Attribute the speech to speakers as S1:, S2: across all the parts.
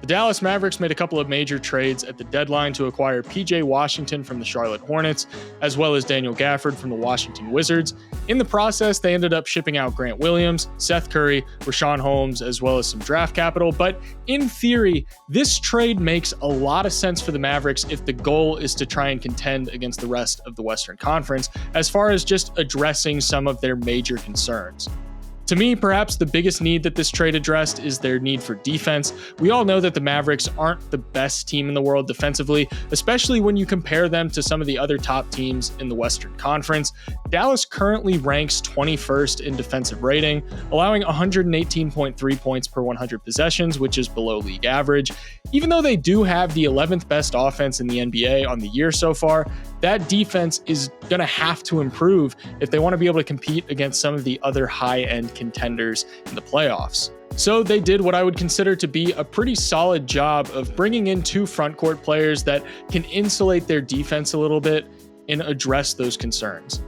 S1: The Dallas Mavericks made a couple of major trades at the deadline to acquire PJ Washington from the Charlotte Hornets, as well as Daniel Gafford from the Washington Wizards. In the process, they ended up shipping out Grant Williams, Seth Curry, Richaun Holmes, as well as some draft capital. But in theory, this trade makes a lot of sense for the Mavericks if the goal is to try and contend against the rest of the Western Conference, as far as just addressing some of their major concerns. To me, perhaps the biggest need that this trade addressed is their need for defense. We all know that the Mavericks aren't the best team in the world defensively, especially when you compare them to some of the other top teams in the Western Conference. Dallas currently ranks 21st in defensive rating, allowing 118.3 points per 100 possessions, which is below league average. Even though they do have the 11th best offense in the NBA on the year so far, that defense is going to have to improve if they want to be able to compete against some of the other high-end contenders in the playoffs. So they did what I would consider to be a pretty solid job of bringing in two front court players that can insulate their defense a little bit and address those concerns.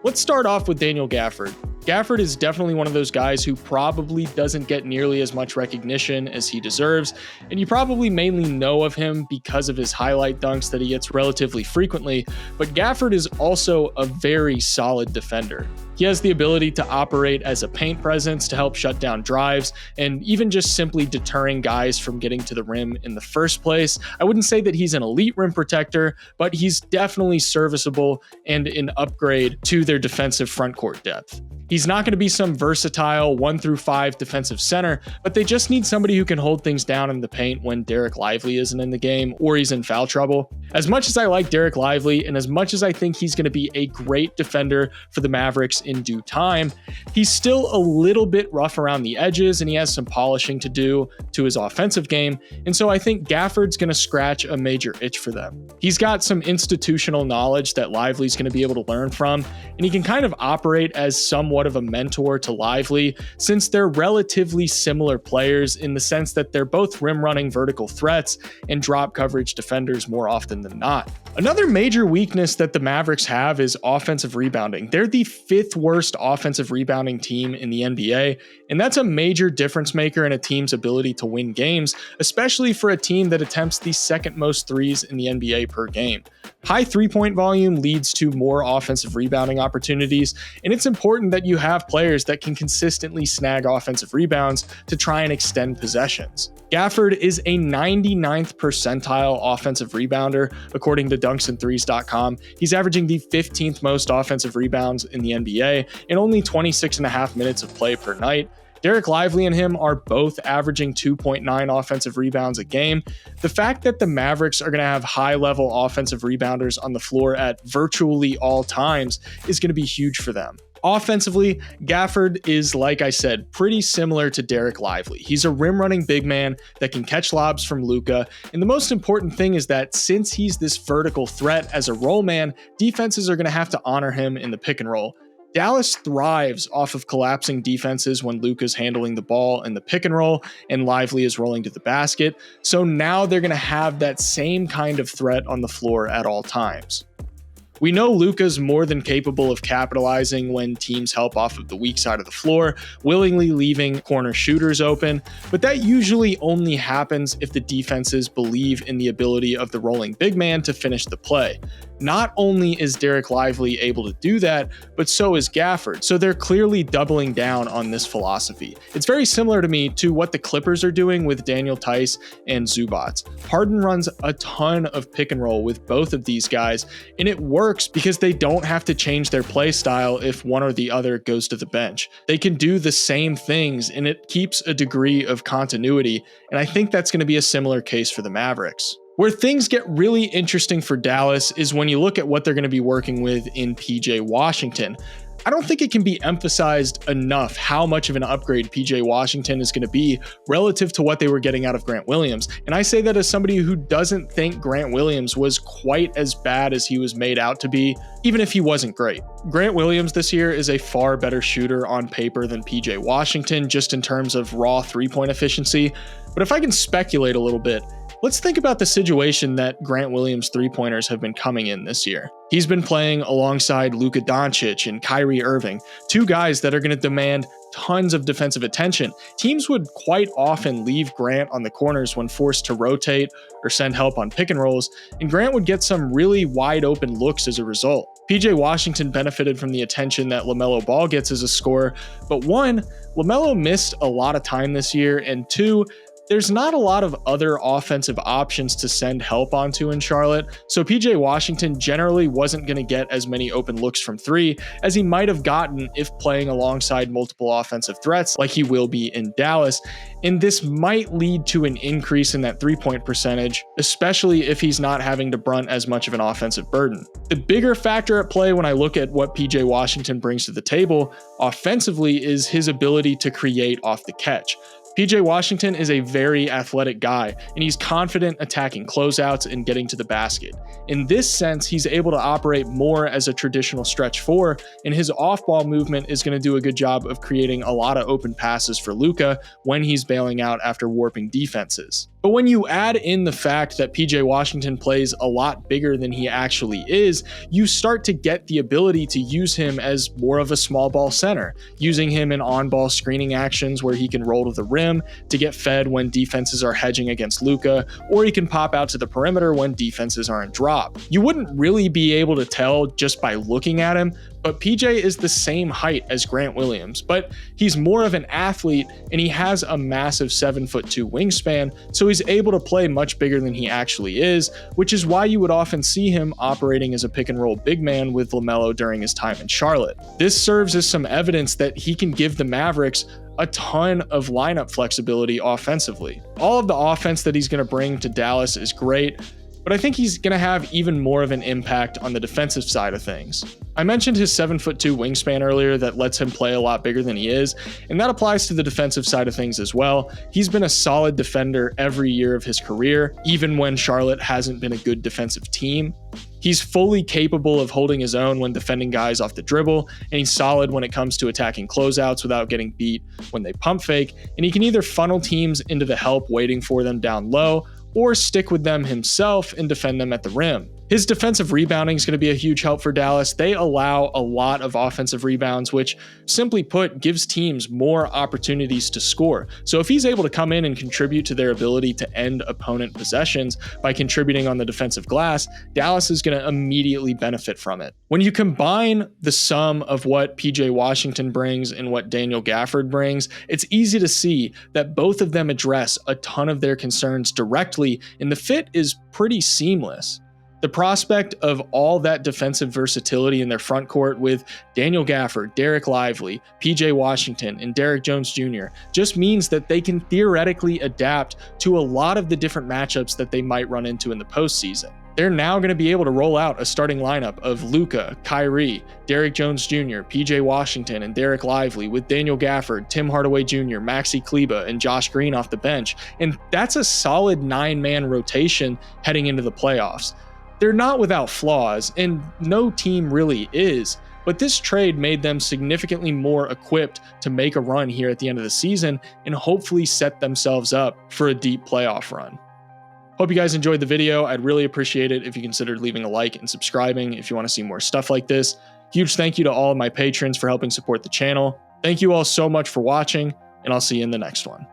S1: Let's start off with Daniel Gafford. Gafford is definitely one of those guys who probably doesn't get nearly as much recognition as he deserves, and you probably mainly know of him because of his highlight dunks that he gets relatively frequently, but Gafford is also a very solid defender. He has the ability to operate as a paint presence to help shut down drives, and even just simply deterring guys from getting to the rim in the first place. I wouldn't say that he's an elite rim protector, but he's definitely serviceable and an upgrade to their defensive front court depth. He's not going to be some versatile 1-5 defensive center, but they just need somebody who can hold things down in the paint when Dereck Lively isn't in the game or he's in foul trouble. As much as I like Dereck Lively and as much as I think he's going to be a great defender for the Mavericks in due time, he's still a little bit rough around the edges and he has some polishing to do to his offensive game. And so I think Gafford's going to scratch a major itch for them. He's got some institutional knowledge that Lively's going to be able to learn from, and he can kind of operate as somewhat of a mentor to Lively, since they're relatively similar players in the sense that they're both rim running vertical threats and drop coverage defenders more often than not. Another major weakness that the Mavericks have is offensive rebounding. They're the 5th worst offensive rebounding team in the NBA, and that's a major difference maker in a team's ability to win games, especially for a team that attempts the 2nd most threes in the NBA per game. High 3-point volume leads to more offensive rebounding opportunities, and it's important that you have players that can consistently snag offensive rebounds to try and extend possessions. Gafford is a 99th percentile offensive rebounder, according to dunksandthrees.com. He's averaging the 15th most offensive rebounds in the NBA and only 26.5 minutes of play per night. Dereck Lively and him are both averaging 2.9 offensive rebounds a game. The fact that the Mavericks are going to have high-level offensive rebounders on the floor at virtually all times is going to be huge for them. Offensively, Gafford is, like I said, pretty similar to Dereck Lively. He's a rim-running big man that can catch lobs from Luka, and the most important thing is that since he's this vertical threat as a roll man, defenses are going to have to honor him in the pick and roll. Dallas thrives off of collapsing defenses when Luka's handling the ball in the pick and roll and Lively is rolling to the basket, so now they're going to have that same kind of threat on the floor at all times. We know Luka's more than capable of capitalizing when teams help off of the weak side of the floor, willingly leaving corner shooters open, but that usually only happens if the defenses believe in the ability of the rolling big man to finish the play. Not only is Dereck Lively able to do that, but so is Gafford, so they're clearly doubling down on this philosophy. It's very similar to me to what the Clippers are doing with Daniel Theis and Zubac. Harden runs a ton of pick and roll with both of these guys, and it works because they don't have to change their play style if one or the other goes to the bench. They can do the same things, and it keeps a degree of continuity, and I think that's going to be a similar case for the Mavericks. Where things get really interesting for Dallas is when you look at what they're going to be working with in PJ Washington. I don't think it can be emphasized enough how much of an upgrade PJ Washington is going to be relative to what they were getting out of Grant Williams. And I say that as somebody who doesn't think Grant Williams was quite as bad as he was made out to be, even if he wasn't great. Grant Williams this year is a far better shooter on paper than PJ Washington, just in terms of raw three-point efficiency. But if I can speculate a little bit, Let's think about the situation that Grant Williams' three-pointers have been coming in this year. He's been playing alongside Luka Doncic and Kyrie Irving, two guys that are going to demand tons of defensive attention. Teams would quite often leave Grant on the corners when forced to rotate or send help on pick and rolls, and Grant would get some really wide open looks as a result. PJ Washington benefited from the attention that LaMelo Ball gets as a scorer, but one, LaMelo missed a lot of time this year, and two, there's not a lot of other offensive options to send help onto in Charlotte, so PJ Washington generally wasn't going to get as many open looks from three as he might have gotten if playing alongside multiple offensive threats like he will be in Dallas, and this might lead to an increase in that three-point percentage, especially if he's not having to brunt as much of an offensive burden. The bigger factor at play when I look at what PJ Washington brings to the table offensively is his ability to create off the catch. PJ Washington is a very athletic guy, and he's confident attacking closeouts and getting to the basket. In this sense, he's able to operate more as a traditional stretch four, and his off-ball movement is going to do a good job of creating a lot of open passes for Luka when he's bailing out after warping defenses. But when you add in the fact that PJ Washington plays a lot bigger than he actually is, you start to get the ability to use him as more of a small ball center, using him in on-ball screening actions where he can roll to the rim to get fed when defenses are hedging against Luka, or he can pop out to the perimeter when defenses are in drop. You wouldn't really be able to tell just by looking at him, but PJ is the same height as Grant Williams, but he's more of an athlete and he has a massive 7'2" wingspan, so he's able to play much bigger than he actually is, which is why you would often see him operating as a pick and roll big man with LaMelo during his time in Charlotte. This serves as some evidence that he can give the Mavericks a ton of lineup flexibility offensively. All of the offense that he's going to bring to Dallas is great, but I think he's going to have even more of an impact on the defensive side of things. I mentioned his 7'2" wingspan earlier that lets him play a lot bigger than he is, and that applies to the defensive side of things as well. He's been a solid defender every year of his career, even when Charlotte hasn't been a good defensive team. He's fully capable of holding his own when defending guys off the dribble, and he's solid when it comes to attacking closeouts without getting beat when they pump fake, and he can either funnel teams into the help waiting for them down low, or stick with them himself and defend them at the rim. His defensive rebounding is going to be a huge help for Dallas. They allow a lot of offensive rebounds, which simply put gives teams more opportunities to score. So if he's able to come in and contribute to their ability to end opponent possessions by contributing on the defensive glass, Dallas is going to immediately benefit from it. When you combine the sum of what PJ Washington brings and what Daniel Gafford brings, it's easy to see that both of them address a ton of their concerns directly, and the fit is pretty seamless. The prospect of all that defensive versatility in their front court with Daniel Gafford, Derek Lively, PJ Washington, and Derrick Jones Jr. just means that they can theoretically adapt to a lot of the different matchups that they might run into in the postseason. They're now going to be able to roll out a starting lineup of Luka, Kyrie, Derrick Jones Jr., PJ Washington, and Derek Lively with Daniel Gafford, Tim Hardaway Jr., Maxi Kleber, and Josh Green off the bench. And that's a solid 9-man rotation heading into the playoffs. They're not without flaws, and no team really is, but this trade made them significantly more equipped to make a run here at the end of the season and hopefully set themselves up for a deep playoff run. Hope you guys enjoyed the video. I'd really appreciate it if you considered leaving a like and subscribing if you want to see more stuff like this. Huge thank you to all of my patrons for helping support the channel. Thank you all so much for watching, and I'll see you in the next one.